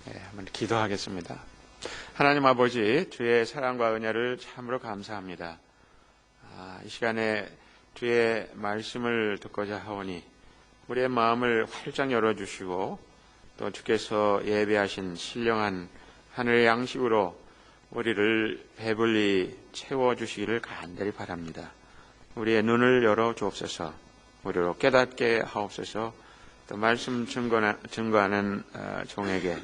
한번 기도하겠습니다. 하나님 아버지, 주의 사랑과 은혜를 참으로 감사합니다. 이 시간에 주의 말씀을 듣고자 하오니 우리의 마음을 활짝 열어주시고 또 주께서 예배하신 신령한 하늘의 양식으로 우리를 배불리 채워주시기를 간절히 바랍니다. 우리의 눈을 열어 주옵소서. 우리로 깨닫게 하옵소서. 또 말씀 증거하는 종에게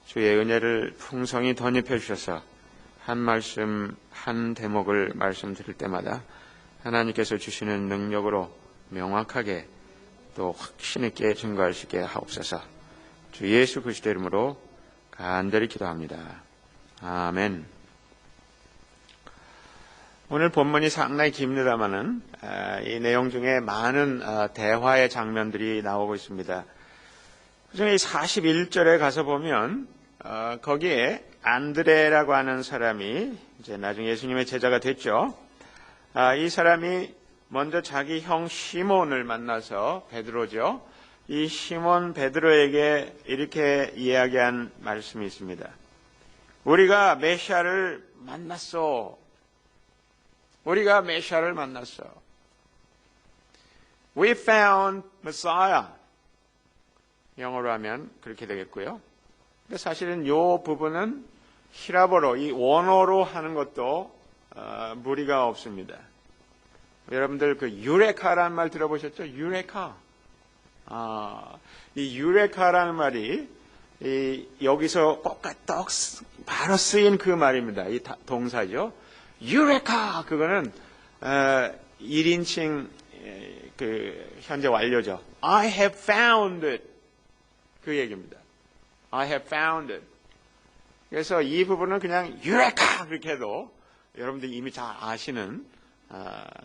주의 은혜를 풍성히 덧입혀 주셔서 한 말씀 한 대목을 말씀드릴 때마다 하나님께서 주시는 능력으로 명확하게 또 확신 있게 증거할 수 있게 하옵소서. 주 예수 그리스도 이름으로 간절히 기도합니다. 아멘. 오늘 본문이 상당히 깁니다마는 이 내용 중에 많은 대화의 장면들이 나오고 있습니다. 그중에 41절에 가서 보면 거기에 안드레라고 하는 사람이 이제 나중에 예수님의 제자가 됐죠. 이 사람이 먼저 자기 형 시몬을 만나서 베드로죠. 이 시몬 베드로에게 이렇게 이야기한 말씀이 있습니다. 우리가 메시아를 만났어. 우리가 메시아를 만났어. We found Messiah. 영어로 하면 그렇게 되겠고요. 근데 사실은 이 부분은 히라보로, 이 원어로 하는 것도 무리가 없습니다. 여러분들 그 유레카라는 말 들어보셨죠? 유레카. 이 유레카라는 말이 여기서 똑같이 바로 쓰인 그 말입니다. 이 동사죠. 유레카! 그거는 1인칭 그 현재 완료죠. I have found it. 그 얘기입니다. I have found it. 그래서 이 부분은 그냥 유레카! 그렇게 해도 여러분들이 이미 잘 아시는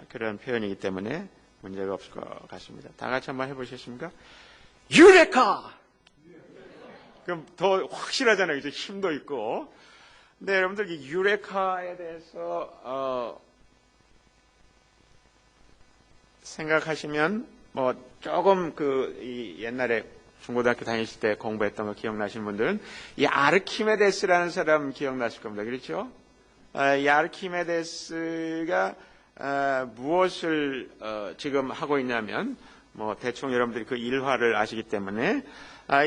그런 표현이기 때문에 문제가 없을 것 같습니다. 다 같이 한번 해보셨습니까? 유레카! 그럼 더 확실하잖아요. 그죠? 힘도 있고. 근데 여러분들 이 유레카에 대해서 생각하시면 뭐 조금 이 옛날에 중고등학교 다니실 때 공부했던 거 기억나시는 분들은 이 아르키메데스라는 사람 기억나실 겁니다. 그렇죠? 이 아르키메데스가 무엇을 지금 하고 있냐면 뭐 대충 여러분들이 그 일화를 아시기 때문에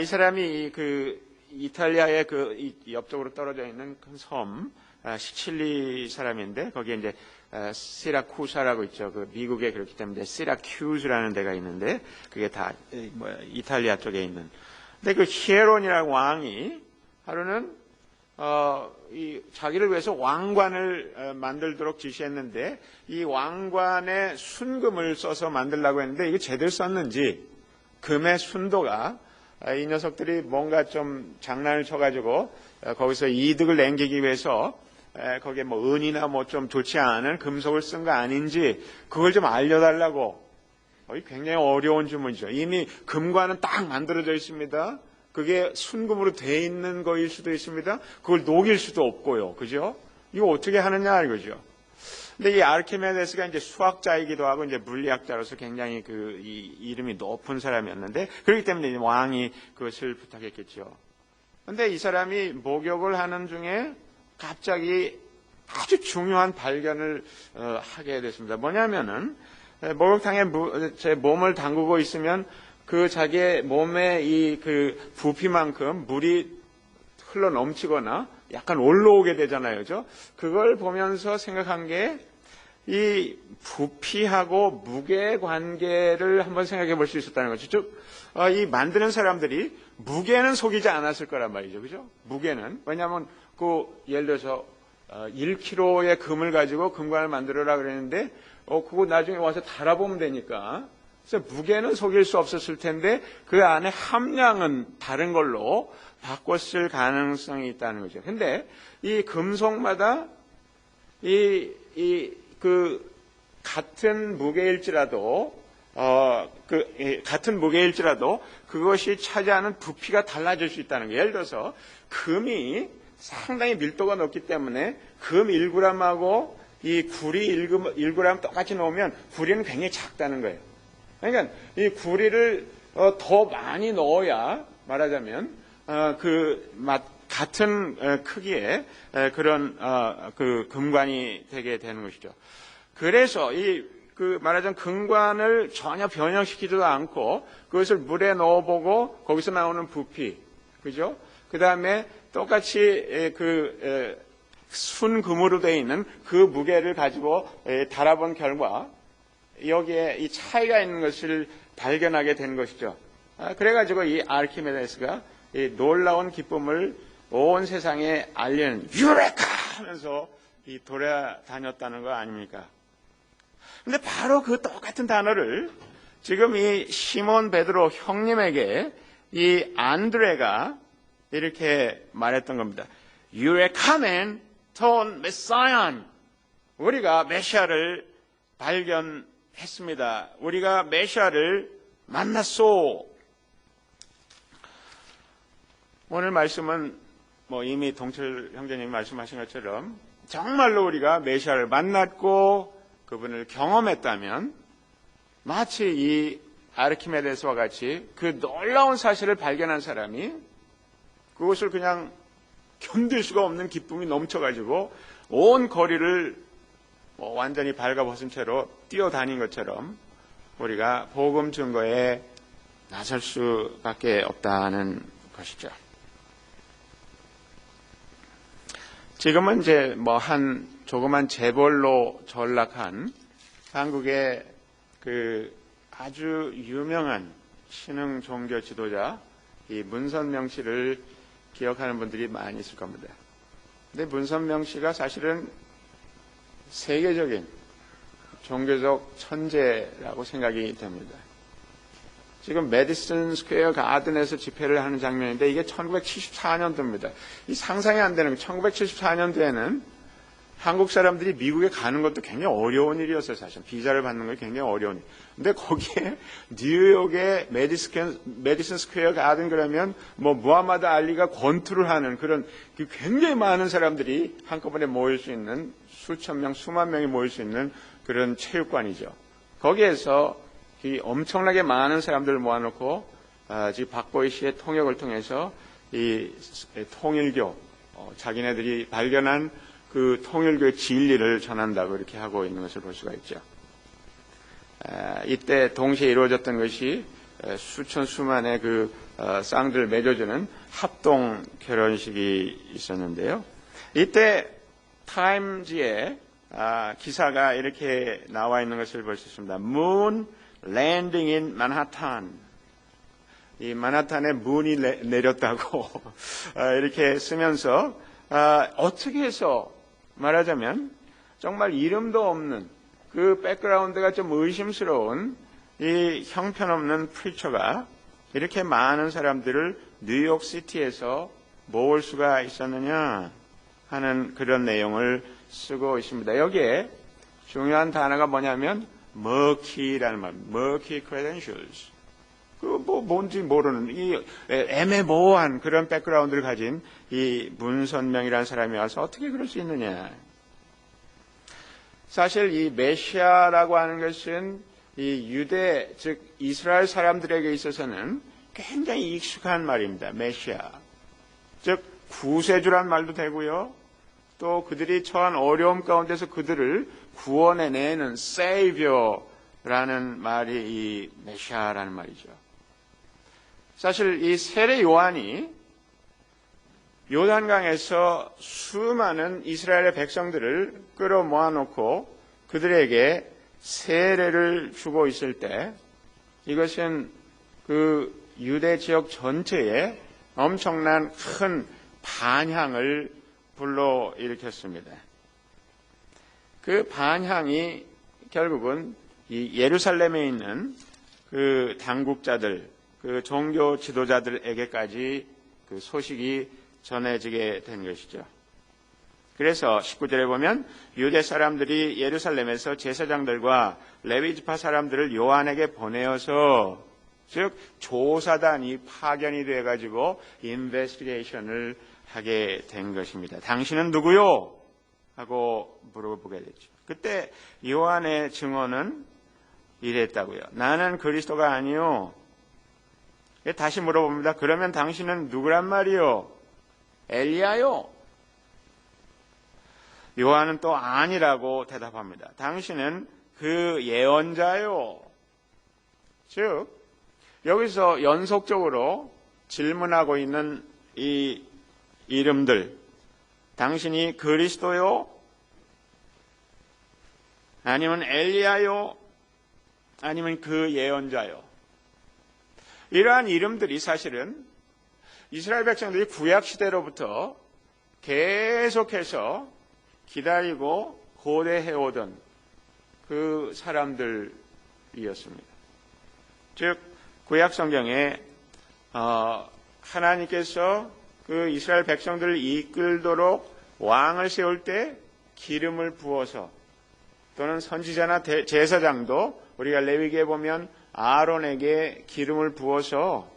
이 사람이 그 이탈리아의 그 옆쪽으로 떨어져 있는 큰 섬 시칠리 사람인데 거기에 이제 시라쿠사라고 있죠. 그 미국에 그렇기 때문에 시라큐즈라는 데가 있는데 그게 다 이탈리아 쪽에 있는. 근데 그 히에론이라는 왕이 하루는 이 자기를 위해서 왕관을 만들도록 지시했는데 이 왕관에 순금을 써서 만들려고 했는데 이게 제대로 썼는지 금의 순도가 이 녀석들이 뭔가 좀 장난을 쳐가지고 거기서 이득을 남기기 위해서 거기에 뭐 은이나 뭐 좀 좋지 않은 금속을 쓴 거 아닌지 그걸 좀 알려달라고. 굉장히 어려운 주문이죠. 이미 금관은 딱 만들어져 있습니다. 그게 순금으로 돼 있는 거일 수도 있습니다. 그걸 녹일 수도 없고요. 그죠? 이거 어떻게 하느냐 이거죠. 근데 이 아르키메데스가 이제 수학자이기도 하고 이제 물리학자로서 굉장히 이 이름이 높은 사람이었는데 그렇기 때문에 왕이 그것을 부탁했겠죠. 근데 이 사람이 목욕을 하는 중에 갑자기 아주 중요한 발견을 하게 됐습니다. 뭐냐면은 목욕탕에 제 몸을 담그고 있으면 그 자기의 몸에 그 부피만큼 물이 흘러 넘치거나 약간 올라오게 되잖아요. 그죠? 그걸 보면서 생각한 게 이 부피하고 무게 관계를 한번 생각해 볼 수 있었다는 거죠. 즉, 이 만드는 사람들이 무게는 속이지 않았을 거란 말이죠. 그죠? 무게는. 왜냐하면 예를 들어서 1kg의 금을 가지고 금관을 만들어라 그랬는데 그거 나중에 와서 달아보면 되니까. 그래서 무게는 속일 수 없었을 텐데 그 안에 함량은 다른 걸로 바꿨을 가능성이 있다는 거죠. 근데 이 금속마다 같은 무게일지라도 같은 무게일지라도 그것이 차지하는 부피가 달라질 수 있다는 거예요. 예를 들어서 금이 상당히 밀도가 높기 때문에 금 1g하고 이 구리 1g 똑같이 넣으면 구리는 굉장히 작다는 거예요. 그러니까 이 구리를 더 많이 넣어야 말하자면 같은 크기의 그런 그 금관이 되게 되는 것이죠. 그래서 말하자면 금관을 전혀 변형시키지도 않고 그것을 물에 넣어보고 거기서 나오는 부피, 그죠? 그 다음에 똑같이 순금으로 되어 있는 그 무게를 가지고 달아본 결과 여기에 이 차이가 있는 것을 발견하게 된 것이죠. 그래가지고 이 아르키메데스가 이 놀라운 기쁨을 온 세상에 알리는 유레카 하면서 돌아다녔다는 거 아닙니까? 근데 바로 그 똑같은 단어를 지금 이 시몬 베드로 형님에게 이 안드레가 이렇게 말했던 겁니다. 유레카멘 톤 메사이안. 우리가 메시아를 발견했습니다. 우리가 메시아를 만났소. 오늘 말씀은 이미 동철 형제님이 말씀하신 것처럼 정말로 우리가 메시아를 만났고 그분을 경험했다면 마치 이 아르키메데스와 같이 그 놀라운 사실을 발견한 사람이 그것을 그냥 견딜 수가 없는 기쁨이 넘쳐가지고 온 거리를 완전히 발가벗은 채로 뛰어다닌 것처럼 우리가 복음 증거에 나설 수밖에 없다는 것이죠. 지금은 이제 한 조그만 재벌로 전락한 한국의 그 아주 유명한 신흥 종교 지도자 이 문선명 씨를 기억하는 분들이 많이 있을 겁니다. 근데 문선명 씨가 사실은 세계적인 종교적 천재라고 생각이 됩니다. 지금 메디슨 스퀘어 가든에서 집회를 하는 장면인데 이게 1974년도입니다. 이 상상이 안 되는 게 1974년도에는 한국 사람들이 미국에 가는 것도 굉장히 어려운 일이었어요. 사실 비자를 받는 게 굉장히 어려운 일. 근데 거기에 뉴욕의 메디슨 스퀘어 가든 그러면 무하마드 알리가 권투를 하는 그런 굉장히 많은 사람들이 한꺼번에 모일 수 있는 수천 명, 수만 명이 모일 수 있는 그런 체육관이죠. 거기에서 이 엄청나게 많은 사람들을 모아놓고 지금 박보희 씨의 통역을 통해서 이 통일교 자기네들이 발견한 그 통일교의 진리를 전한다고 이렇게 하고 있는 것을 볼 수가 있죠. 이때 동시에 이루어졌던 것이 수천 수만의 그 쌍들을 맺어주는 합동 결혼식이 있었는데요. 이때 타임즈에 기사가 이렇게 나와 있는 것을 볼 수 있습니다. Moon landing in Manhattan. 이 만하탄에 문이 내렸다고 이렇게 쓰면서 어떻게 해서 말하자면 정말 이름도 없는 그 백그라운드가 좀 의심스러운 이 형편없는 프리처가 이렇게 많은 사람들을 뉴욕시티에서 모을 수가 있었느냐 하는 그런 내용을 쓰고 있습니다. 여기에 중요한 단어가 뭐냐면 murky라는 말, murky credentials. 뭔지 모르는 이 애매모호한 그런 백그라운드를 가진 이 문선명이라는 사람이 와서 어떻게 그럴 수 있느냐. 사실 이 메시아라고 하는 것은 이 유대 즉 이스라엘 사람들에게 있어서는 굉장히 익숙한 말입니다. 메시아 즉 구세주란 말도 되고요. 또 그들이 처한 어려움 가운데서 그들을 구원해내는 Savior라는 말이 이 메시아라는 말이죠. 사실 이 세례 요한이 요단강에서 수많은 이스라엘의 백성들을 끌어모아 놓고 그들에게 세례를 주고 있을 때 이것은 그 유대 지역 전체에 엄청난 큰 반향을 불러일으켰습니다. 그 반향이 결국은 이 예루살렘에 있는 그 당국자들, 그 종교 지도자들에게까지 그 소식이 전해지게 된 것이죠. 그래서 19절에 보면 유대 사람들이 예루살렘에서 제사장들과 레위지파 사람들을 요한에게 보내어서 즉 조사단이 파견이 돼가지고 인베스티게이션을 하게 된 것입니다. 당신은 누구요? 하고 물어보게 됐죠. 그때 요한의 증언은 이랬다고요. 나는 그리스도가 아니요 다시 물어봅니다. 그러면 당신은 누구란 말이요? 엘리야요? 요한은 또 아니라고 대답합니다. 당신은 그 예언자요. 즉 여기서 연속적으로 질문하고 있는 이 이름들, 당신이 그리스도요? 아니면 엘리야요? 아니면 그 예언자요? 이러한 이름들이 사실은 이스라엘 백성들이 구약시대로부터 계속해서 기다리고 고대해오던 그 사람들이었습니다. 즉 구약성경에 하나님께서 그 이스라엘 백성들을 이끌도록 왕을 세울 때 기름을 부어서, 또는 선지자나 제사장도 우리가 레위기에 보면 아론에게 기름을 부어서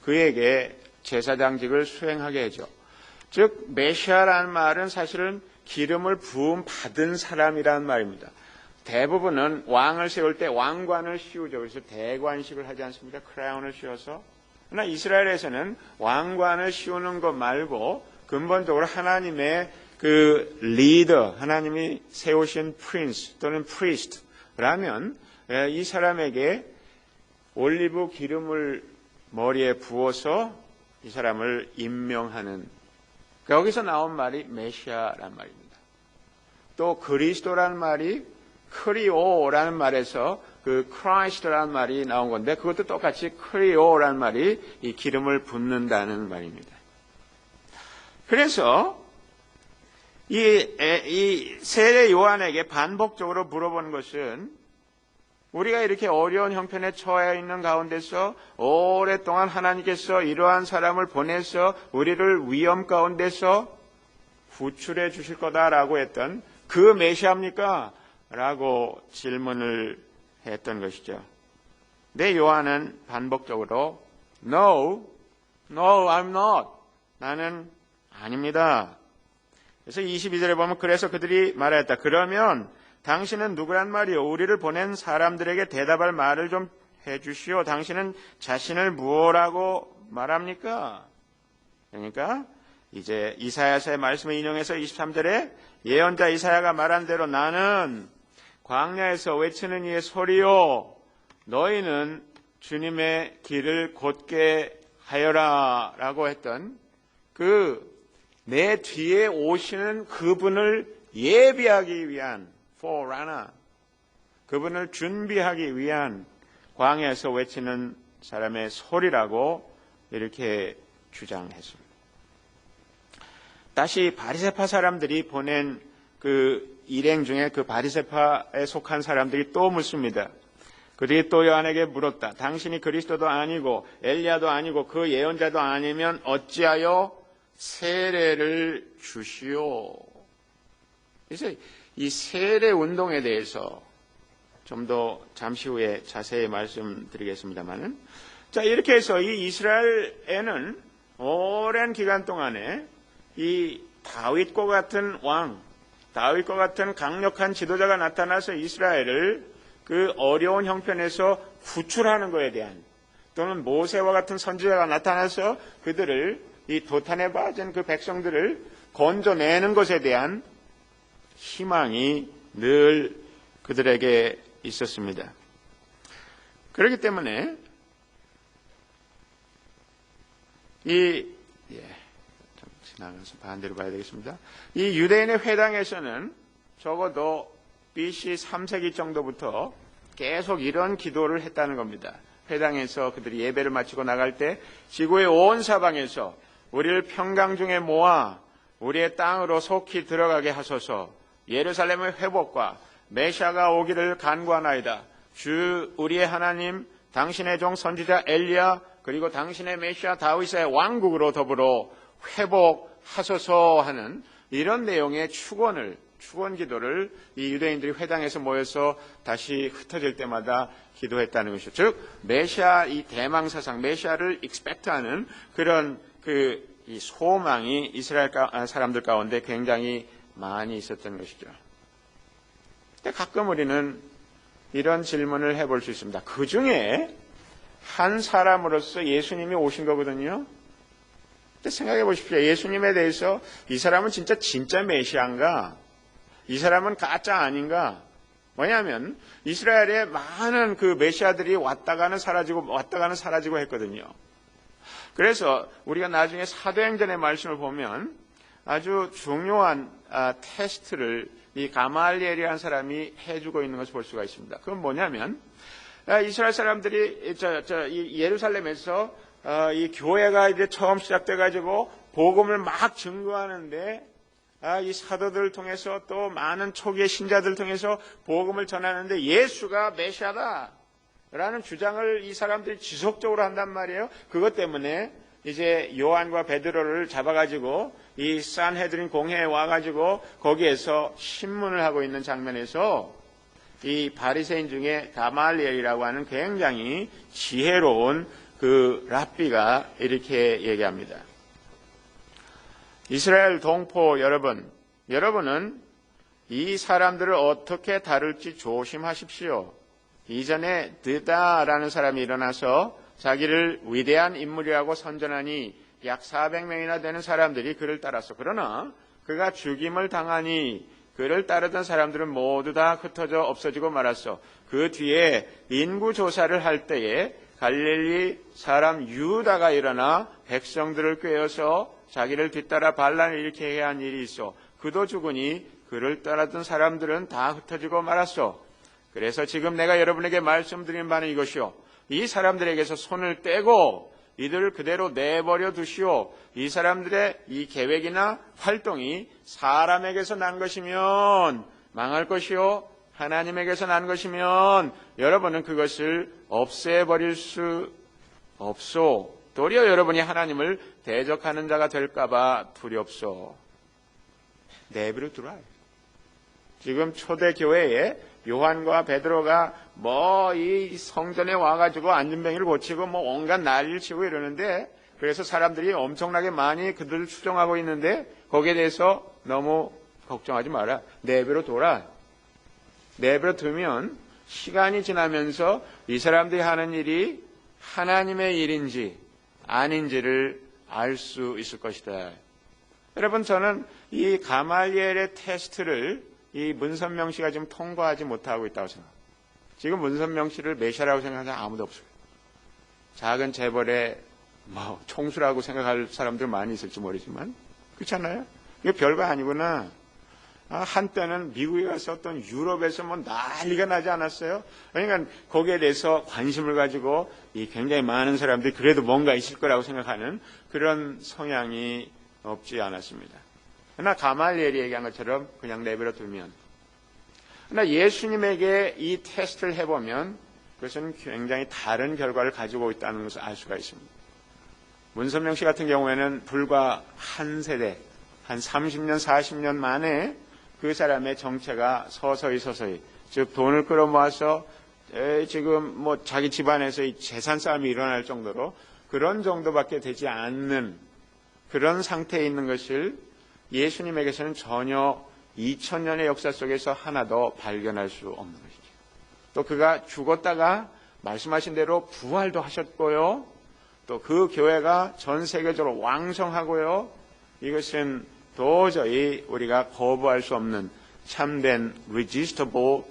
그에게 제사장직을 수행하게 하죠. 즉 메시아라는 말은 사실은 기름을 부음 받은 사람이라는 말입니다. 대부분은 왕을 세울 때 왕관을 씌우죠. 그래서 대관식을 하지 않습니까? 크라운을 씌워서. 그러나 이스라엘에서는 왕관을 씌우는 것 말고 근본적으로 하나님의 그 리더, 하나님이 세우신 프린스 또는 프리스트라면 이 사람에게 올리브 기름을 머리에 부어서 이 사람을 임명하는, 여기서 나온 말이 메시아란 말입니다. 또 그리스도라는 말이 크리오라는 말에서 그 크라이스트라는 말이 나온 건데, 그것도 똑같이 크리오라는 말이 이 기름을 붓는다는 말입니다. 그래서 이 세례 요한에게 반복적으로 물어본 것은, 우리가 이렇게 어려운 형편에 처해 있는 가운데서 오랫동안 하나님께서 이러한 사람을 보내서 우리를 위험 가운데서 구출해 주실 거다라고 했던 그 메시아입니까? 라고 질문을 했던 것이죠. 근데 요한은 반복적으로 No, I'm not. 나는 아닙니다. 그래서 22절에 보면 그래서 그들이 말하였다. 그러면 당신은 누구란 말이요? 우리를 보낸 사람들에게 대답할 말을 좀 해주시오. 당신은 자신을 무엇라고 말합니까? 그러니까 이제 이사야서의 말씀을 인용해서 23절에 예언자 이사야가 말한 대로 나는 광야에서 외치는 이의 소리요, 너희는 주님의 길을 곧게 하여라 라고 했던 그 내 뒤에 오시는 그분을 예비하기 위한 forerunner, 그분을 준비하기 위한 광야에서 외치는 사람의 소리라고 이렇게 주장했습니다. 다시 바리새파 사람들이 보낸 그 일행 중에 그 바리새파에 속한 사람들이 또 묻습니다. 그들이 또 요한에게 물었다. 당신이 그리스도도 아니고 엘리야도 아니고 그 예언자도 아니면 어찌하여 세례를 주시오. 그래서 이 세례 운동에 대해서 좀 더 잠시 후에 자세히 말씀드리겠습니다만은, 자, 이렇게 해서 이 이스라엘에는 오랜 기간 동안에 이 다윗과 같은 왕, 다윗과 같은 강력한 지도자가 나타나서 이스라엘을 그 어려운 형편에서 구출하는 것에 대한, 또는 모세와 같은 선지자가 나타나서 그들을 이 도탄에 빠진 그 백성들을 건져내는 것에 대한 희망이 늘 그들에게 있었습니다. 그렇기 때문에 좀 지나가서 반대로 봐야 되겠습니다. 이 유대인의 회당에서는 적어도 BC 3세기 정도부터 계속 이런 기도를 했다는 겁니다. 회당에서 그들이 예배를 마치고 나갈 때 지구의 온 사방에서 우리를 평강 중에 모아 우리의 땅으로 속히 들어가게 하소서. 예루살렘의 회복과 메시아가 오기를 간구하나이다. 주 우리의 하나님, 당신의 종 선지자 엘리야, 그리고 당신의 메시아 다윗의 왕국으로 더불어 회복하소서 하는 이런 내용의 축원 기도를 이 유대인들이 회당에서 모여서 다시 흩어질 때마다 기도했다는 것이죠. 즉 메시아, 이 대망 사상, 메시아를 익스펙트하는 그런 이 소망이 이스라엘 사람들 가운데 굉장히 많이 있었던 것이죠. 근데 가끔 우리는 이런 질문을 해볼 수 있습니다. 그 중에 한 사람으로서 예수님이 오신 거거든요. 근데 생각해 보십시오. 예수님에 대해서 이 사람은 진짜 메시아인가? 이 사람은 가짜 아닌가? 뭐냐면 이스라엘에 많은 그 메시아들이 왔다가는 사라지고 했거든요. 그래서 우리가 나중에 사도행전의 말씀을 보면 아주 중요한 테스트를 이 가말리엘이라는 사람이 해주고 있는 것을 볼 수가 있습니다. 그건 뭐냐면 이스라엘 사람들이 이 예루살렘에서 이 교회가 이제 처음 시작돼가지고 복음을 막 증거하는데 이 사도들을 통해서 또 많은 초기의 신자들을 통해서 복음을 전하는데 예수가 메시아다라는 주장을 이 사람들이 지속적으로 한단 말이에요. 그것 때문에 이제 요한과 베드로를 잡아가지고 이 산헤드린 공회에 와가지고 거기에서 신문을 하고 있는 장면에서 이 바리새인 중에 가말리엘이라고 하는 굉장히 지혜로운 그 랍비가 이렇게 얘기합니다. 이스라엘 동포 여러분은 이 사람들을 어떻게 다룰지 조심하십시오. 이전에 드다라는 사람이 일어나서 자기를 위대한 인물이라고 선전하니 약 400명이나 되는 사람들이 그를 따랐어. 그러나 그가 죽임을 당하니 그를 따르던 사람들은 모두 다 흩어져 없어지고 말았어. 그 뒤에 인구조사를 할 때에 갈릴리 사람 유다가 일어나 백성들을 꾀어서 자기를 뒤따라 반란을 일으키게 한 일이 있어. 그도 죽으니 그를 따르던 사람들은 다 흩어지고 말았어. 그래서 지금 내가 여러분에게 말씀드린 바는 이것이요. 이 사람들에게서 손을 떼고 이들을 그대로 내버려 두시오. 이 사람들의 이 계획이나 활동이 사람에게서 난 것이면 망할 것이요. 하나님에게서 난 것이면 여러분은 그것을 없애버릴 수 없소. 도리어 여러분이 하나님을 대적하는 자가 될까봐 두렵소. 내버려 두라. 지금 초대교회에 요한과 베드로가 이 성전에 와가지고 안진뱅이를 고치고 온갖 난리를 치고 이러는데 그래서 사람들이 엄청나게 많이 그들을 추종하고 있는데 거기에 대해서 너무 걱정하지 마라. 내버려 둬라. 내버려 두면 시간이 지나면서 이 사람들이 하는 일이 하나님의 일인지 아닌지를 알 수 있을 것이다. 여러분, 저는 이 가말리엘의 테스트를 이 문선명 씨가 지금 통과하지 못하고 있다고 생각합니다. 지금 문선명 씨를 메시아라고 생각하는 사람 아무도 없어요. 작은 재벌의 총수라고 생각할 사람들 많이 있을지 모르지만 그렇잖아요. 이게 별거 아니구나. 한때는 미국에 가서 어떤 유럽에서 난리가 나지 않았어요? 그러니까 거기에 대해서 관심을 가지고 이 굉장히 많은 사람들이 그래도 뭔가 있을 거라고 생각하는 그런 성향이 없지 않았습니다. 그러나 가말리엘이 얘기한 것처럼 그냥 내버려 두면, 그러나 예수님에게 이 테스트를 해보면 그것은 굉장히 다른 결과를 가지고 있다는 것을 알 수가 있습니다. 문선명 씨 같은 경우에는 불과 한 세대, 한 30년, 40년 만에 그 사람의 정체가 서서히 즉 돈을 끌어모아서 지금 자기 집안에서 이 재산 싸움이 일어날 정도로 그런 정도밖에 되지 않는 그런 상태에 있는 것을 예수님에게서는 전혀 2000년의 역사 속에서 하나도 발견할 수 없는 것이죠. 또 그가 죽었다가 말씀하신 대로 부활도 하셨고요. 또 그 교회가 전 세계적으로 왕성하고요. 이것은 도저히 우리가 거부할 수 없는 참된 irresistible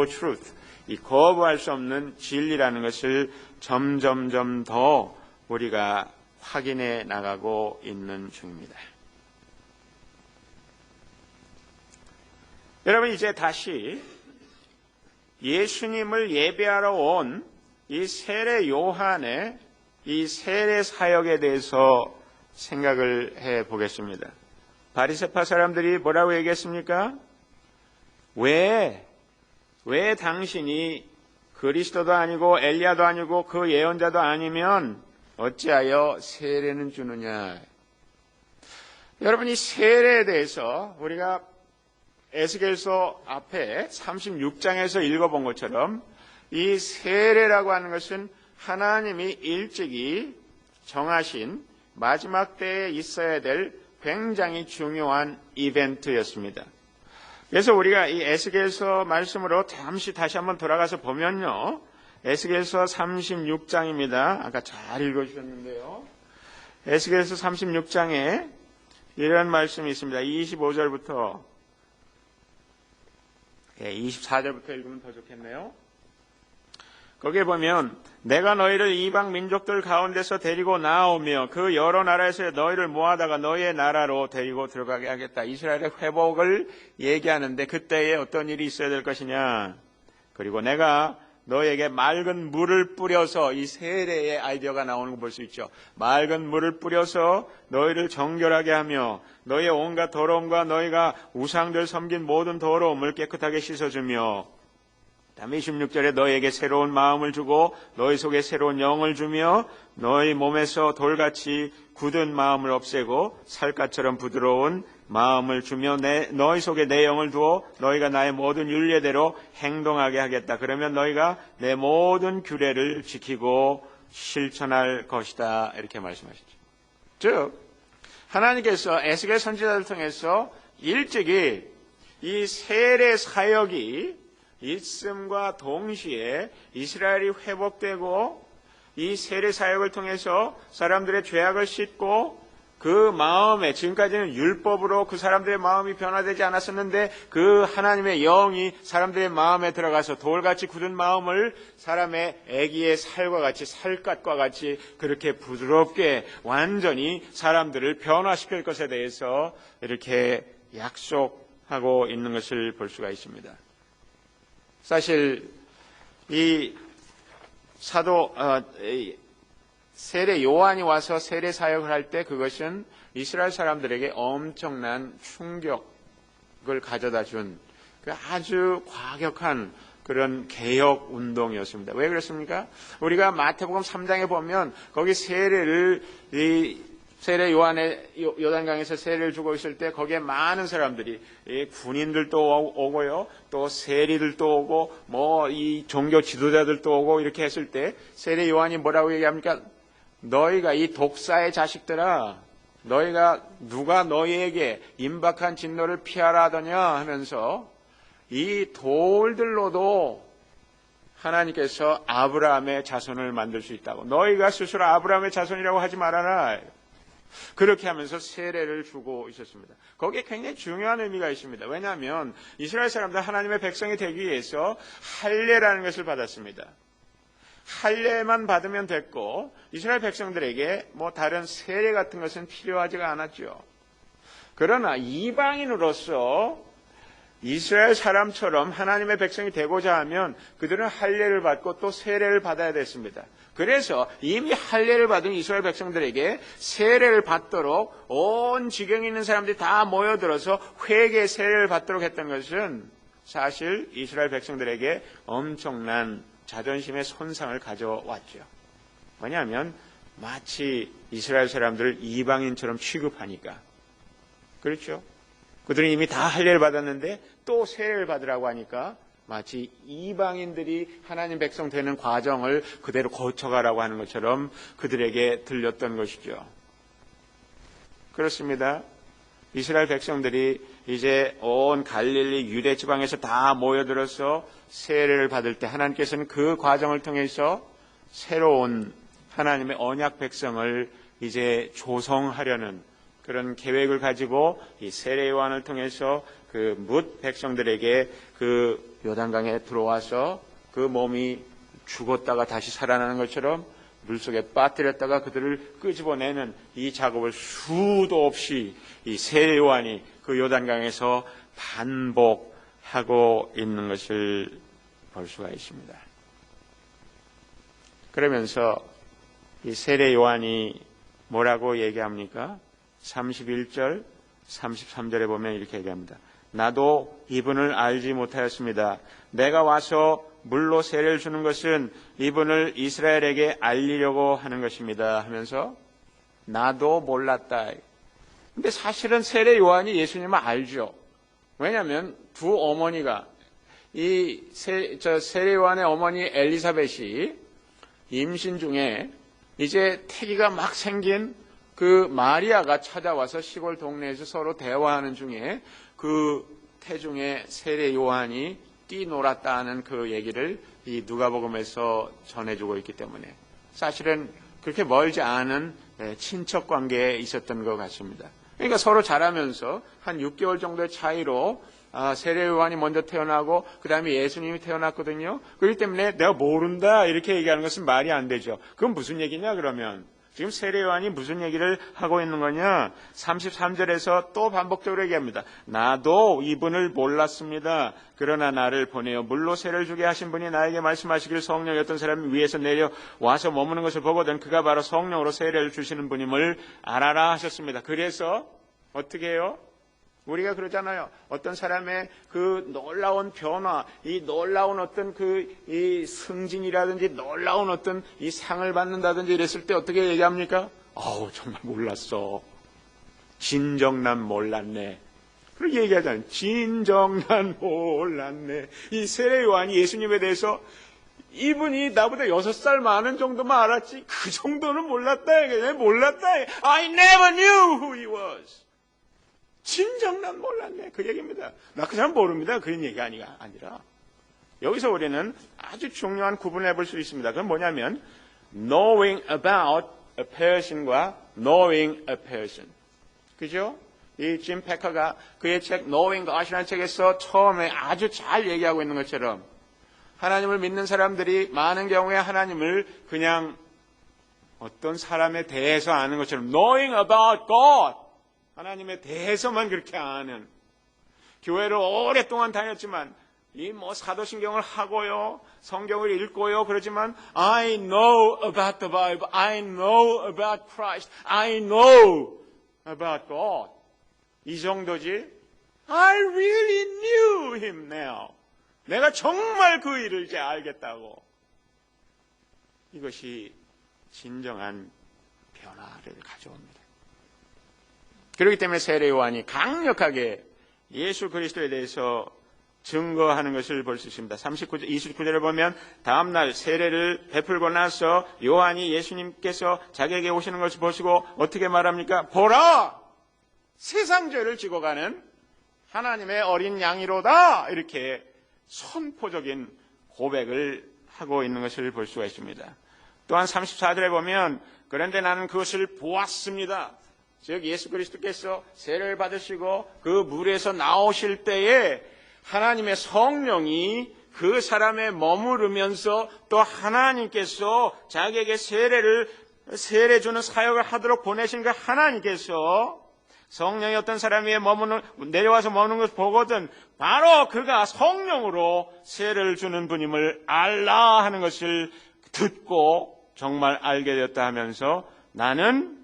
truth, 이 거부할 수 없는 진리라는 것을 점점점 더 우리가 확인해 나가고 있는 중입니다. 여러분, 이제 다시 예수님을 예배하러 온 이 세례 요한의 이 세례 사역에 대해서 생각을 해 보겠습니다. 바리새파 사람들이 뭐라고 얘기했습니까? 왜 당신이 그리스도도 아니고 엘리야도 아니고 그 예언자도 아니면 어찌하여 세례는 주느냐? 여러분, 이 세례에 대해서 우리가 에스겔서 앞에 36장에서 읽어본 것처럼 이 세례라고 하는 것은 하나님이 일찍이 정하신 마지막 때에 있어야 될 굉장히 중요한 이벤트였습니다. 그래서 우리가 이 에스겔서 말씀으로 잠시 다시 한번 돌아가서 보면요, 에스겔서 36장입니다. 아까 잘 읽어주셨는데요. 에스겔서 36장에 이런 말씀이 있습니다. 25절부터 24절부터 읽으면 더 좋겠네요. 거기에 보면 내가 너희를 이방 민족들 가운데서 데리고 나오며 그 여러 나라에서 너희를 모아다가 너희의 나라로 데리고 들어가게 하겠다. 이스라엘의 회복을 얘기하는데 그때에 어떤 일이 있어야 될 것이냐. 그리고 내가 너에게 맑은 물을 뿌려서, 이 세례의 아이디어가 나오는 거 볼 수 있죠. 맑은 물을 뿌려서 너희를 정결하게 하며 너희의 온갖 더러움과 너희가 우상들 섬긴 모든 더러움을 깨끗하게 씻어주며, 다음에 26절에 너희에게 새로운 마음을 주고 너희 속에 새로운 영을 주며 너희 몸에서 돌같이 굳은 마음을 없애고 살갗처럼 부드러운 마음을 주며 너희 속에 내 영을 두어 너희가 나의 모든 율례대로 행동하게 하겠다. 그러면 너희가 내 모든 규례를 지키고 실천할 것이다. 이렇게 말씀하시죠. 즉 하나님께서 에스겔 선지자를 통해서 일찍이 이 세례 사역이 있음과 동시에 이스라엘이 회복되고 이 세례 사역을 통해서 사람들의 죄악을 씻고 그 마음에, 지금까지는 율법으로 그 사람들의 마음이 변화되지 않았었는데 그 하나님의 영이 사람들의 마음에 들어가서 돌같이 굳은 마음을 사람의 애기의 살과 같이, 살갗과 같이 그렇게 부드럽게 완전히 사람들을 변화시킬 것에 대해서 이렇게 약속하고 있는 것을 볼 수가 있습니다. 사실 이 세례 요한이 와서 세례 사역을 할 때 그것은 이스라엘 사람들에게 엄청난 충격을 가져다 준 그 아주 과격한 그런 개혁 운동이었습니다. 왜 그렇습니까? 우리가 마태복음 3장에 보면 거기 세례 요한의 요단강에서 세례를 주고 있을 때 거기에 많은 사람들이 군인들도 오고요, 또 세리들도 오고 이 종교 지도자들도 오고 이렇게 했을 때 세례 요한이 뭐라고 얘기합니까? 너희가 이 독사의 자식들아, 너희가 누가 너희에게 임박한 진노를 피하라 하더냐 하면서 이 돌들로도 하나님께서 아브라함의 자손을 만들 수 있다고, 너희가 스스로 아브라함의 자손이라고 하지 말아라, 그렇게 하면서 세례를 주고 있었습니다. 거기에 굉장히 중요한 의미가 있습니다. 왜냐하면 이스라엘 사람들 하나님의 백성이 되기 위해서 할례라는 것을 받았습니다. 할례만 받으면 됐고 이스라엘 백성들에게 다른 세례 같은 것은 필요하지가 않았죠. 그러나 이방인으로서 이스라엘 사람처럼 하나님의 백성이 되고자 하면 그들은 할례를 받고 또 세례를 받아야 됐습니다. 그래서 이미 할례를 받은 이스라엘 백성들에게 세례를 받도록 온 지경에 있는 사람들이 다 모여들어서 회개 세례를 받도록 했던 것은 사실 이스라엘 백성들에게 엄청난 자존심의 손상을 가져왔죠. 왜냐하면 마치 이스라엘 사람들을 이방인처럼 취급하니까. 그렇죠? 그들은 이미 다 할례를 받았는데 또 세례를 받으라고 하니까 마치 이방인들이 하나님 백성 되는 과정을 그대로 거쳐가라고 하는 것처럼 그들에게 들렸던 것이죠. 그렇습니다. 이스라엘 백성들이 이제 온 갈릴리 유대 지방에서 다 모여들어서 세례를 받을 때 하나님께서는 그 과정을 통해서 새로운 하나님의 언약 백성을 이제 조성하려는 그런 계획을 가지고 이 세례 요한을 통해서 그 뭇 백성들에게 그 요단강에 들어와서 그 몸이 죽었다가 다시 살아나는 것처럼 물속에 빠뜨렸다가 그들을 끄집어내는 이 작업을 수도 없이 이 세례 요한이 그 요단강에서 반복하고 있는 것을 볼 수가 있습니다. 그러면서 이 세례 요한이 뭐라고 얘기합니까? 31절, 33절에 보면 이렇게 얘기합니다. 나도 이분을 알지 못하였습니다. 내가 와서 물로 세례를 주는 것은 이분을 이스라엘에게 알리려고 하는 것입니다 하면서 나도 몰랐다. 근데 사실은 세례 요한이 예수님을 알죠. 왜냐하면 두 어머니가 세례 요한의 어머니 엘리사벳이 임신 중에 이제 태기가 막 생긴 그 마리아가 찾아와서 시골 동네에서 서로 대화하는 중에 그 태중에 세례 요한이 뛰놀았다는 그 얘기를 이 누가복음에서 전해주고 있기 때문에 사실은 그렇게 멀지 않은 친척 관계에 있었던 것 같습니다. 그러니까 서로 자라면서 한 6개월 정도의 차이로 세례 요한이 먼저 태어나고 그 다음에 예수님이 태어났거든요. 그렇기 때문에 내가 모른다 이렇게 얘기하는 것은 말이 안 되죠. 그건 무슨 얘기냐 그러면 지금 세례 요한이 무슨 얘기를 하고 있는 거냐. 33절에서 또 반복적으로 얘기합니다. 나도 이분을 몰랐습니다. 그러나 나를 보내어 물로 세례를 주게 하신 분이 나에게 말씀하시기를 성령이 어떤 사람이 위에서 내려 와서 머무는 것을 보거든 그가 바로 성령으로 세례를 주시는 분임을 알아라 하셨습니다. 그래서 어떻게 해요? 우리가 그러잖아요. 어떤 사람의 그 놀라운 변화, 이 놀라운 어떤 이 승진이라든지 놀라운 어떤 이 상을 받는다든지 이랬을 때 어떻게 얘기합니까? 정말 몰랐어. 진정 난 몰랐네. 그렇게 얘기하잖아요. 진정 난 몰랐네. 이 세례 요한이 예수님에 대해서 이분이 나보다 6살 많은 정도만 알았지 그 정도는 몰랐다. 몰랐다. I never knew who he was. 진정 난 몰랐네. 그 얘기입니다. 나 그 사람 모릅니다. 그런 얘기가 아니라 여기서 우리는 아주 중요한 구분을 해볼 수 있습니다. 그건 뭐냐면 knowing about a person과 knowing a person. 그죠? 이 짐 패커가 그의 책 Knowing God이라는 책에서 처음에 아주 잘 얘기하고 있는 것처럼 하나님을 믿는 사람들이 많은 경우에 하나님을 그냥 어떤 사람에 대해서 아는 것처럼 knowing about God 하나님에 대해서만 그렇게 아는 교회를 오랫동안 다녔지만 이 사도신경을 하고요 성경을 읽고요 그러지만 I know about the Bible I know about Christ I know about God 이 정도지 I really knew him now 내가 정말 그 일을 이제 알겠다고 이것이 진정한 변화를 가져옵니다. 그렇기 때문에 세례 요한이 강력하게 예수 그리스도에 대해서 증거하는 것을 볼 수 있습니다. 29절에 보면 다음날 세례를 베풀고 나서 요한이 예수님께서 자기에게 오시는 것을 보시고 어떻게 말합니까? 보라! 세상 죄를 지고 가는 하나님의 어린 양이로다! 이렇게 선포적인 고백을 하고 있는 것을 볼 수가 있습니다. 또한 34절에 보면 그런데 나는 그것을 보았습니다. 즉 예수 그리스도께서 세례를 받으시고 그 물에서 나오실 때에 하나님의 성령이 그 사람에 머무르면서 또 하나님께서 자기에게 세례 주는 사역을 하도록 보내신 그 하나님께서 성령이 어떤 사람 위에 내려와서 머무는 것을 보거든 바로 그가 성령으로 세례를 주는 분임을 알라 하는 것을 듣고 정말 알게 되었다 하면서 나는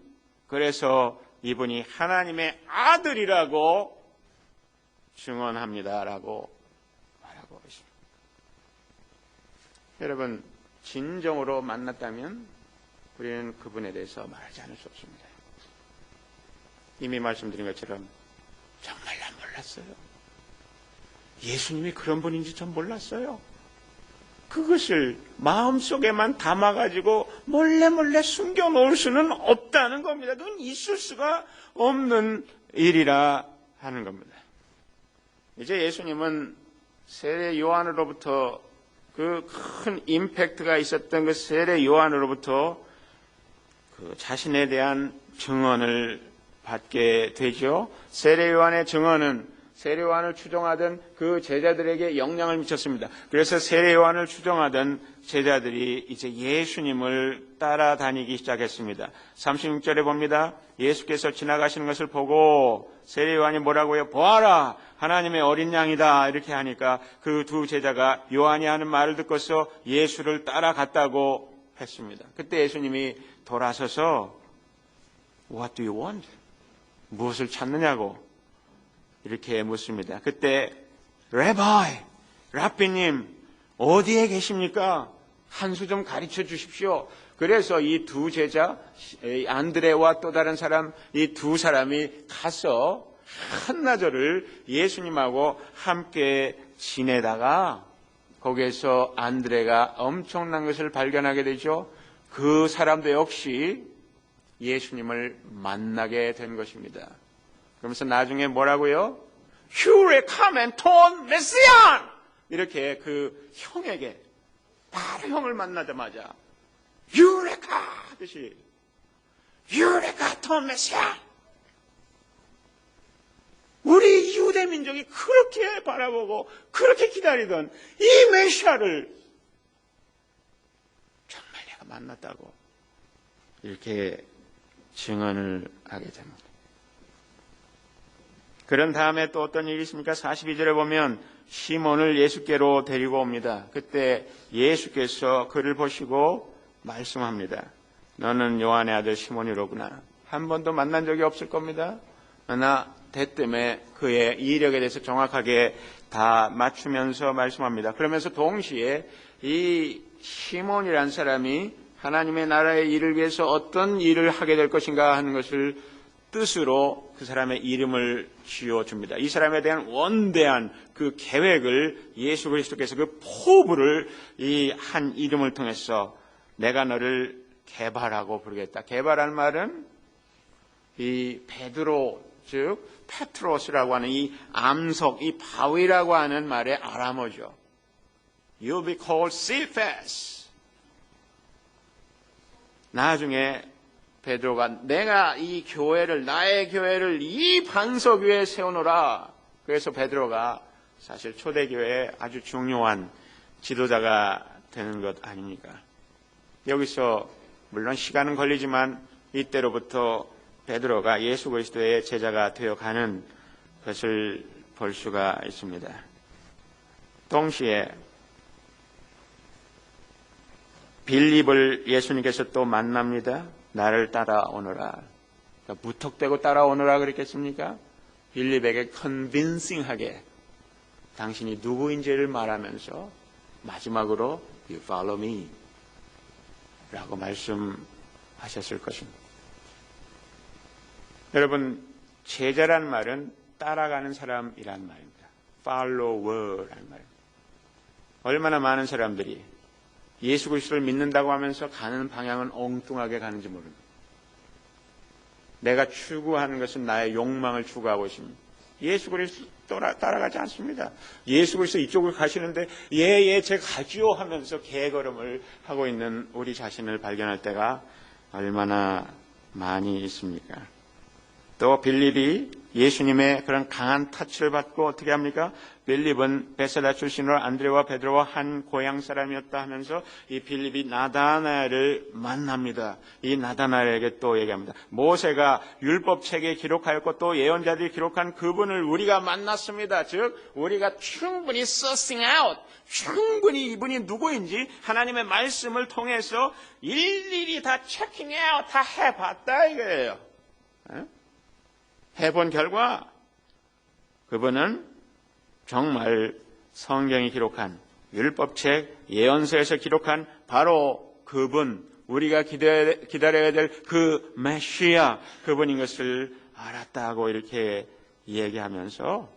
그래서 이분이 하나님의 아들이라고 증언합니다라고 말하고 있습니다. 여러분 진정으로 만났다면 우리는 그분에 대해서 말하지 않을 수 없습니다. 이미 말씀드린 것처럼 정말 난 몰랐어요. 예수님이 그런 분인지 전 몰랐어요. 그것을 마음속에만 담아가지고 몰래 숨겨놓을 수는 없다는 겁니다. 그건 있을 수가 없는 일이라 하는 겁니다. 이제 예수님은 세례 요한으로부터 그 큰 임팩트가 있었던 그 세례 요한으로부터 그 자신에 대한 증언을 받게 되죠. 세례 요한의 증언은 세례 요한을 추종하던 그 제자들에게 영향을 미쳤습니다. 그래서 세례 요한을 추종하던 제자들이 이제 예수님을 따라다니기 시작했습니다. 36절에 봅니다. 예수께서 지나가시는 것을 보고 세례 요한이 뭐라고요? 보아라! 하나님의 어린 양이다. 이렇게 하니까 그 두 제자가 요한이 하는 말을 듣고서 예수를 따라갔다고 했습니다. 그때 예수님이 돌아서서 What do you want? 무엇을 찾느냐고 이렇게 묻습니다. 그때 라비님 어디에 계십니까? 한 수 좀 가르쳐 주십시오. 그래서 이 두 제자 안드레와 또 다른 사람 이 두 사람이 가서 한나절을 예수님하고 함께 지내다가 거기에서 안드레가 엄청난 것을 발견하게 되죠. 그 사람도 역시 예수님을 만나게 된 것입니다. 그러면서 나중에 뭐라고요? Here come and torn Messiah! 이렇게 그 형에게 바로 형을 만나자마자 유레카 하듯이 유레카 토메시아, 우리 유대 민족이 그렇게 바라보고 그렇게 기다리던 이 메시아를 정말 내가 만났다고 이렇게 증언을 하게 됩니다. 그런 다음에 또 어떤 일이 있습니까? 42절에 보면 시몬을 예수께로 데리고 옵니다. 그때 예수께서 그를 보시고 말씀합니다. 너는 요한의 아들 시몬이로구나. 한 번도 만난 적이 없을 겁니다. 그러나 대뜸에 그의 이력에 대해서 정확하게 다 맞추면서 말씀합니다. 그러면서 동시에 이 시몬이라는 사람이 하나님의 나라의 일을 위해서 어떤 일을 하게 될 것인가 하는 것을 뜻으로 그 사람의 이름을 지어줍니다. 이 사람에 대한 원대한 그 계획을 예수 그리스도께서 그 포부를 이 한 이름을 통해서 내가 너를 개발하고 부르겠다. 개발한 말은 이 베드로, 즉 페트로스라고 하는 이 암석, 이 바위라고 하는 말의 아람어죠. You'll be called Cephas. 나중에 베드로가 내가 이 교회를, 나의 교회를 이 반석 위에 세우노라. 그래서 베드로가 사실 초대교회의 아주 중요한 지도자가 되는 것 아닙니까? 여기서 물론 시간은 걸리지만 이때로부터 베드로가 예수 그리스도의 제자가 되어가는 것을 볼 수가 있습니다. 동시에 빌립을 예수님께서 또 만납니다. 나를 따라오너라. 그러니까 무턱대고 따라오너라 그랬겠습니까? 빌립에게 컨빈싱하게 당신이 누구인지를 말하면서 마지막으로 You follow me 라고 말씀하셨을 것입니다. 여러분, 제자란 말은 따라가는 사람이란 말입니다. follower라는 말입니다. 얼마나 많은 사람들이 예수 그리스도를 믿는다고 하면서 가는 방향은 엉뚱하게 가는지 모릅니다. 내가 추구하는 것은 나의 욕망을 추구하고 있습니다. 예수 그리스도 따라가지 않습니다. 예수 그리스도 이쪽을 가시는데 예 제가 가지요 하면서 개걸음을 하고 있는 우리 자신을 발견할 때가 얼마나 많이 있습니까? 또 빌립이 예수님의 그런 강한 터치를 받고 어떻게 합니까? 빌립은 베세다 출신으로 안드레와 베드로와 한 고향 사람이었다 하면서 이 빌립이 나다나엘을 만납니다. 이 나다나엘에게 또 얘기합니다. 모세가 율법책에 기록하였고 또 예언자들이 기록한 그분을 우리가 만났습니다. 즉 우리가 충분히 sussing out, 충분히 이분이 누구인지 하나님의 말씀을 통해서 일일이 다 checking out, 다 해봤다 이거예요. 해본 결과 그분은 정말 성경이 기록한 율법책 예언서에서 기록한 바로 그분, 우리가 기다려야 될 그 메시아, 그분인 것을 알았다고 이렇게 얘기하면서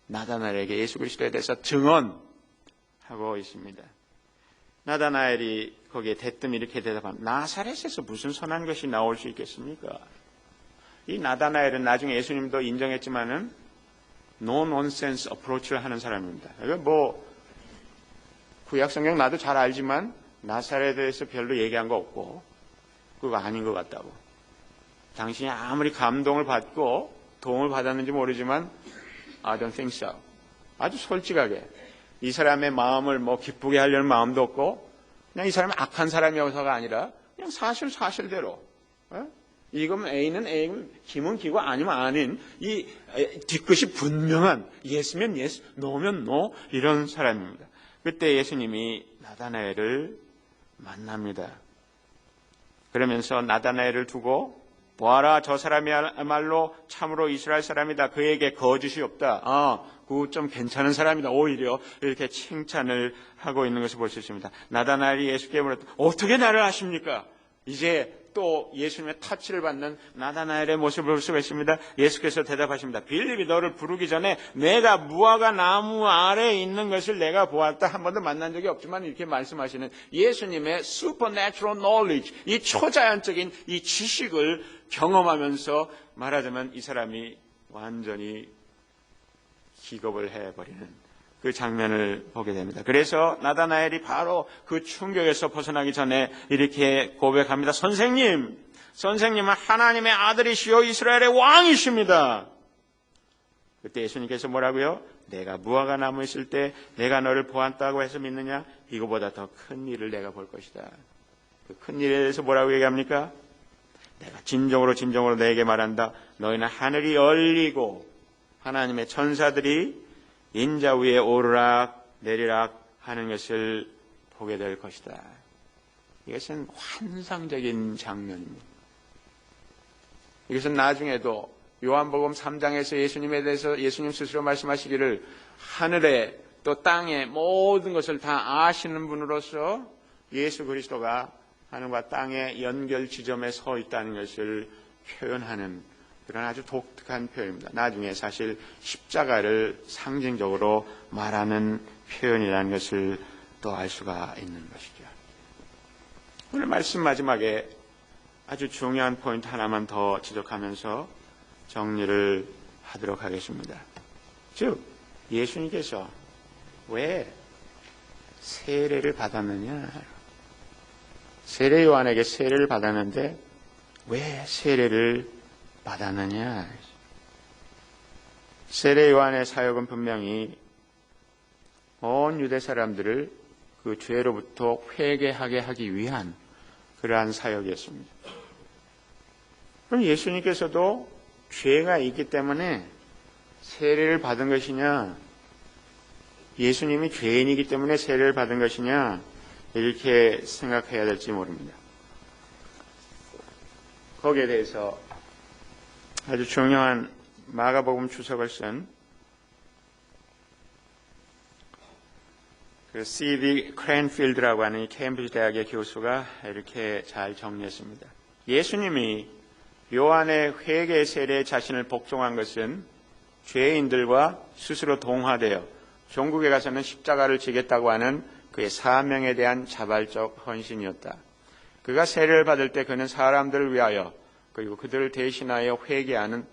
나다나엘에게 예수 그리스도에 대해서 증언하고 있습니다. 나다나엘이 거기에 대뜸 이렇게 대답합니다. 나사렛에서 무슨 선한 것이 나올 수 있겠습니까? 이 나다나엘은 나중에 예수님도 인정했지만은 no nonsense approach를 하는 사람입니다. 뭐 구약 성경 나도 잘 알지만 나사렛에 대해서 별로 얘기한 거 없고 그거 아닌 것 같다고. 당신이 아무리 감동을 받고 도움을 받았는지 모르지만 I don't think so. 아주 솔직하게 이 사람의 마음을 뭐 기쁘게 하려는 마음도 없고 그냥 이 사람이 악한 사람이어서가 아니라 그냥 사실대로. 이건 A는 A면 김은 기고 아니면 아닌 이 뒤끝이 분명한 예스면 예스, 노면 노 이런 사람입니다. 그때 예수님이 나다나엘을 만납니다. 그러면서 나다나엘을 두고 보아라 저 사람이야말로 참으로 이스라엘 사람이다. 그에게 거짓이 없다. 그 좀 괜찮은 사람이다. 오히려 이렇게 칭찬을 하고 있는 것을 볼 수 있습니다. 나다나엘이 예수께 물었다. 어떻게 나를 아십니까? 이제 또 예수님의 터치를 받는 나다나엘의 모습을 볼 수가 있습니다. 예수께서 대답하십니다. 빌립이 너를 부르기 전에 내가 무화과 나무 아래에 있는 것을 내가 보았다. 한 번도 만난 적이 없지만 이렇게 말씀하시는 예수님의 supernatural knowledge, 이 초자연적인 이 지식을 경험하면서 말하자면 이 사람이 완전히 기겁을 해버리는 그 장면을 보게 됩니다. 그래서 나다나엘이 바로 그 충격에서 벗어나기 전에 이렇게 고백합니다. 선생님은 하나님의 아들이시오 이스라엘의 왕이십니다. 그때 예수님께서 뭐라고요? 내가 무화과 나무 있을 때 내가 너를 보았다고 해서 믿느냐? 이거보다 더 큰 일을 내가 볼 것이다. 그 큰 일에 대해서 뭐라고 얘기합니까? 내가 진정으로 너에게 말한다. 너희는 하늘이 열리고 하나님의 천사들이 인자 위에 오르락 내리락 하는 것을 보게 될 것이다. 이것은 환상적인 장면입니다. 이것은 나중에도 요한복음 3장에서 예수님에 대해서 예수님 스스로 말씀하시기를 하늘에 또 땅에 모든 것을 다 아시는 분으로서 예수 그리스도가 하늘과 땅의 연결 지점에 서 있다는 것을 표현하는 그런 아주 독특한 표현입니다. 나중에 사실 십자가를 상징적으로 말하는 표현이라는 것을 또 알 수가 있는 것이죠. 오늘 말씀 마지막에 아주 중요한 포인트 하나만 더 지적하면서 정리를 하도록 하겠습니다. 즉 예수님께서 왜 세례를 받았느냐? 세례 요한에게 세례를 받았는데 왜 세례를 받았느냐? 세례 요한의 사역은 분명히 온 유대 사람들을 그 죄로부터 회개하게 하기 위한 그러한 사역이었습니다. 그럼 예수님께서도 죄가 있기 때문에 세례를 받은 것이냐, 예수님이 죄인이기 때문에 세례를 받은 것이냐, 이렇게 생각해야 될지 모릅니다. 거기에 대해서 아주 중요한 마가복음 주석을 쓴 그 C.D. 크랜필드라고 하는 케임브리지 대학의 교수가 이렇게 잘 정리했습니다. 예수님이 요한의 회개 세례에 자신을 복종한 것은 죄인들과 스스로 동화되어 종국에 가서는 십자가를 지겠다고 하는 그의 사명에 대한 자발적 헌신이었다. 그가 세례를 받을 때 그는 사람들을 위하여 그리고 그들을 대신하여 회개하는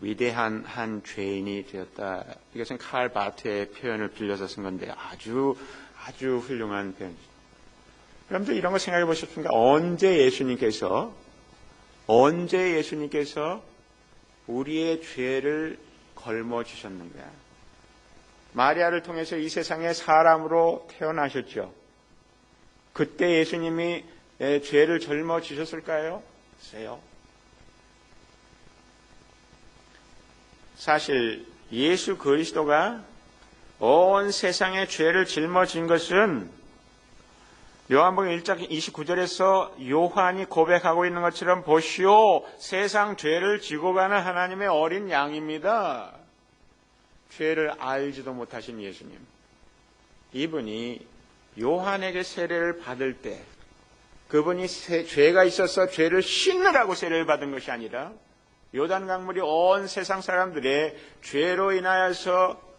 위대한 한 죄인이 되었다. 이것은 칼 바트의 표현을 빌려서 쓴 건데 아주 훌륭한 표현이죠. 여러분들 이런 거 생각해 보셨습니까? 언제 예수님께서 우리의 죄를 걸머주셨는가? 마리아를 통해서 이 세상에 사람으로 태어나셨죠. 그때 예수님이 죄를 짊어지셨을까요? 글쎄요. 사실 예수 그리스도가 온 세상의 죄를 짊어진 것은 요한복음 1장 29절에서 요한이 고백하고 있는 것처럼 보시오, 세상 죄를 지고 가는 하나님의 어린 양입니다. 죄를 알지도 못하신 예수님, 이분이 요한에게 세례를 받을 때 그분이 죄가 있어서 죄를 씻느라고 세례를 받은 것이 아니라 요단강물이 온 세상 사람들의 죄로 인하여서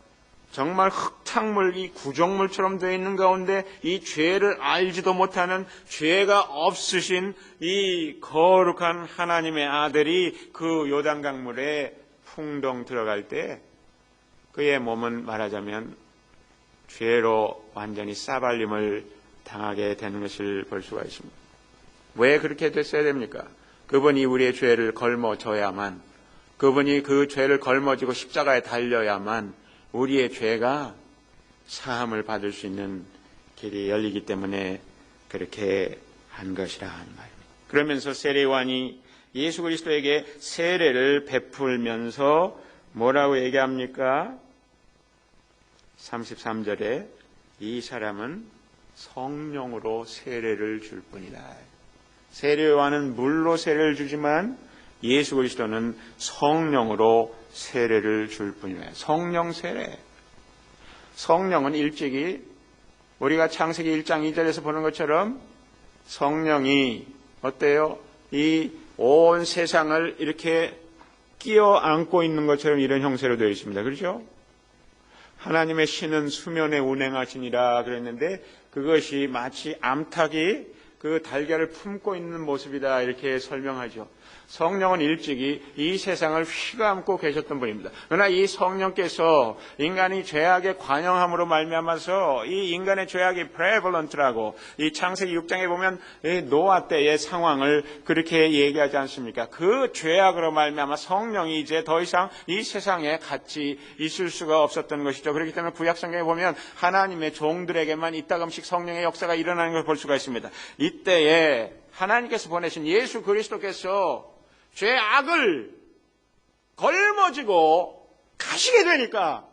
정말 흙탕물, 이 구정물처럼 되어 있는 가운데 이 죄를 알지도 못하는 죄가 없으신 이 거룩한 하나님의 아들이 그 요단강물에 풍덩 들어갈 때 그의 몸은 말하자면 죄로 완전히 싸발림을 당하게 되는 것을 볼 수가 있습니다. 왜 그렇게 됐어야 됩니까? 그분이 우리의 죄를 걸머져야만, 그분이 그 죄를 걸머지고 십자가에 달려야만 우리의 죄가 사함을 받을 수 있는 길이 열리기 때문에 그렇게 한 것이라 하는 말입니다. 그러면서 세례요한이 예수 그리스도에게 세례를 베풀면서 뭐라고 얘기합니까? 33절에 이 사람은 성령으로 세례를 줄 뿐이다. 세례요한은 물로 세례를 주지만 예수 그리스도는 성령으로 세례를 줄 뿐이에요. 성령 세례. 성령은 일찍이 우리가 창세기 1장 2절에서 보는 것처럼 성령이 어때요? 이 온 세상을 이렇게 끼어 안고 있는 것처럼 이런 형태로 되어 있습니다. 그렇죠? 하나님의 신은 수면에 운행하시니라 그랬는데 그것이 마치 암탉이 그 달걀을 품고 있는 모습이다 이렇게 설명하죠. 성령은 일찍이 이 세상을 휘감고 계셨던 분입니다. 그러나 이 성령께서 인간이 죄악에 관영함으로 말미암아서 이 인간의 죄악이 prevalent라고 이 창세기 6장에 보면 노아 때의 상황을 그렇게 얘기하지 않습니까? 그 죄악으로 말미암아 성령이 이제 더 이상 이 세상에 같이 있을 수가 없었던 것이죠. 그렇기 때문에 구약 성경에 보면 하나님의 종들에게만 이따금씩 성령의 역사가 일어나는 걸 볼 수가 있습니다. 이때에 하나님께서 보내신 예수 그리스도께서 죄악을 걸머지고 가시게 되니까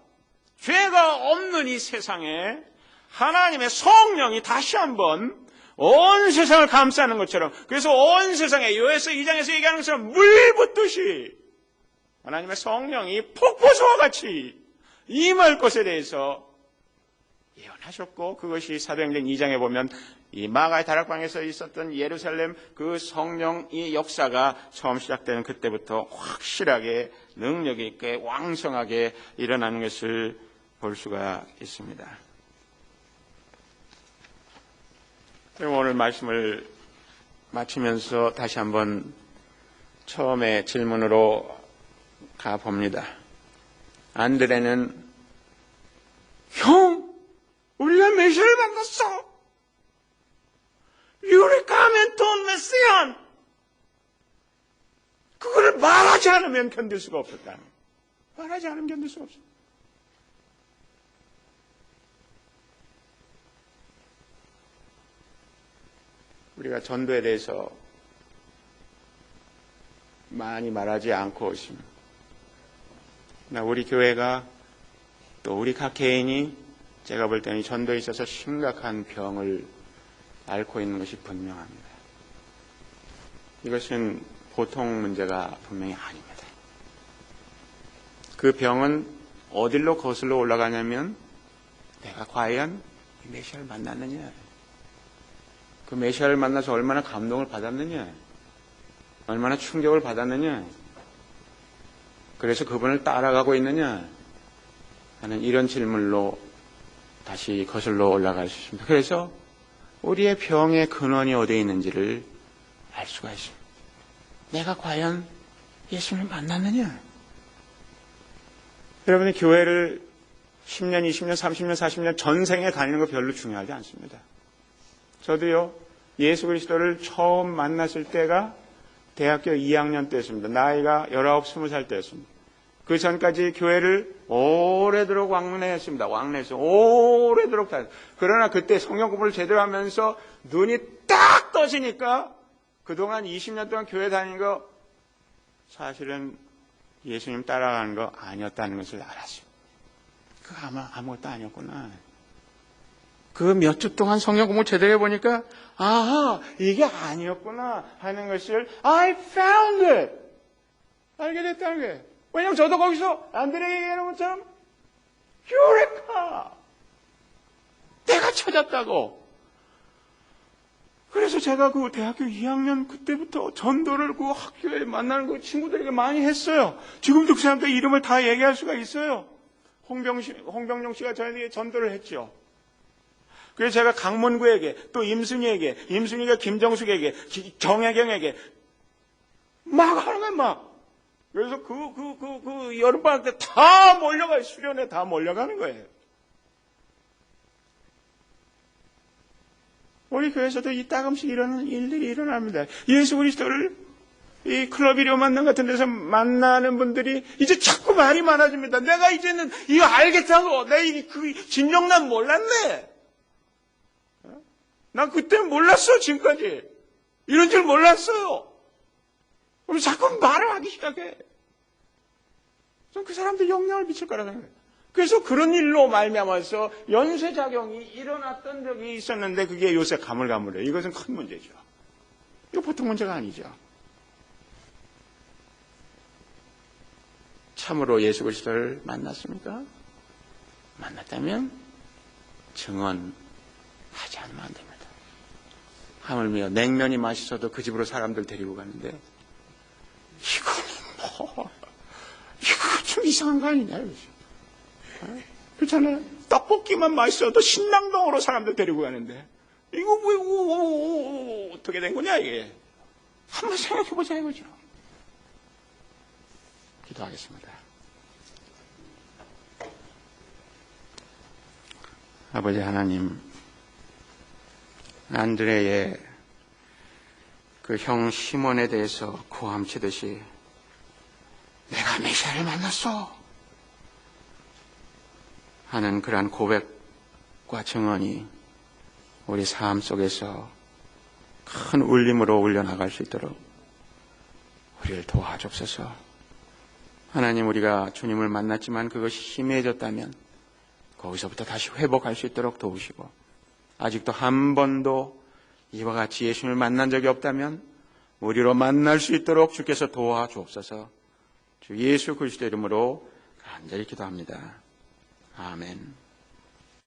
죄가 없는 이 세상에 하나님의 성령이 다시 한번 온 세상을 감싸는 것처럼, 그래서 온 세상에 요에서 2장에서 얘기하는 것처럼 물 붓듯이 하나님의 성령이 폭포수와 같이 임할 것에 대해서 예언하셨고, 그것이 사도행전 2장에 보면 이 마가의 다락방에서 있었던 예루살렘 그 성령의 역사가 처음 시작되는 그때부터 확실하게 능력 있게 왕성하게 일어나는 것을 볼 수가 있습니다. 오늘 말씀을 마치면서 다시 한번 처음에 질문으로 가봅니다. 안드레는 형, 우리가 메시아를 만났어. 유레카멘톤 메시안. 그거를 말하지 않으면 견딜 수가 없었다. 말하지 않으면 견딜 수가 없어. 우리가 전도에 대해서 많이 말하지 않고 있습니다. 우리 교회가 또 우리 각 개인이 제가 볼 때는 전도에 있어서 심각한 병을 앓고 있는 것이 분명합니다. 이것은 보통 문제가 분명히 아닙니다. 그 병은 어디로 거슬러 올라가냐면 내가 과연 이 메시아를 만났느냐, 그 메시아를 만나서 얼마나 감동을 받았느냐, 얼마나 충격을 받았느냐, 그래서 그분을 따라가고 있느냐 하는 이런 질문으로 다시 거슬러 올라갈 수 있습니다. 그래서 우리의 병의 근원이 어디에 있는지를 알 수가 있습니다. 내가 과연 예수님을 만났느냐? 여러분이 교회를 10년, 20년, 30년, 40년 전생에 다니는 거 별로 중요하지 않습니다. 저도요, 예수 그리스도를 처음 만났을 때가 대학교 2학년 때였습니다. 나이가 19, 20살 때였습니다. 그 전까지 교회를 오래도록 왕래했습니다. 왕래해서 오래도록 다녔어요. 그러나 그때 성경 공부를 제대로 하면서 눈이 딱 떠지니까 그동안 20년 동안 교회 다닌 거 사실은 예수님 따라가는 거 아니었다는 것을 알았어요. 그거 아무것도 아니었구나. 그 몇 주 동안 성경 공부 제대로 해보니까 아하, 이게 아니었구나 하는 것을 I found it. 알게 됐다는 거예요. 왜냐면 저도 거기서 안드레에게 얘기하는 것처럼 유레카! 내가 찾았다고. 그래서 제가 그 대학교 2학년 그때부터 전도를 그 학교에 만나는 그 친구들에게 많이 했어요. 지금도 그 사람들 이름을 다 얘기할 수가 있어요. 홍병용 씨가 저에게 전도를 했죠. 그래서 제가 강문구에게, 또 임순이에게, 임순이가 김정숙에게, 정혜경에게 막 하는 거야, 막. 그래서 그 여름방학 때 다 몰려가요. 수련회 다 몰려가는 거예요. 우리 교회에서도 이 따금씩 이런 일들이 일어납니다. 예수 그리스도를 이 클럽이료 만남 같은 데서 만나는 분들이 이제 자꾸 말이 많아집니다. 내가 이제는 이거 알겠다고. 내가 그 진정 난 몰랐네. 난 그때 몰랐어, 지금까지. 이런 줄 몰랐어요. 그럼 자꾸 말을 하기 시작해. 전 그 사람들 영향을 미칠 거라 생각해요. 그래서 그런 일로 말미암아서 연쇄작용이 일어났던 적이 있었는데 그게 요새 가물가물해요. 이것은 큰 문제죠. 이거 보통 문제가 아니죠. 참으로 예수 그리스도를 만났습니까? 만났다면 증언하지 않으면 안 됩니다. 하물며 냉면이 맛있어도 그 집으로 사람들 데리고 가는데 이거는 뭐 이거 좀 이상한 거 아니냐 이거지. 그렇잖아요. 떡볶이만 맛있어도 신당동으로 사람들 데리고 가는데 이거 왜 어떻게 된 거냐 이게. 한번 생각해 보자 이거죠. 기도하겠습니다. 아버지 하나님, 안드레의 그 형 시몬에 대해서 고함치듯이 내가 메시아를 만났어 하는 그러한 고백과 증언이 우리 삶 속에서 큰 울림으로 울려나갈 수 있도록 우리를 도와주옵소서. 하나님, 우리가 주님을 만났지만 그것이 희미해졌다면 거기서부터 다시 회복할 수 있도록 도우시고, 아직도 한 번도 이와 같이 예수님을 만난 적이 없다면 우리로 만날 수 있도록 주께서 도와주옵소서. 주 예수 그리스도 이름으로 간절히 기도합니다. 아멘.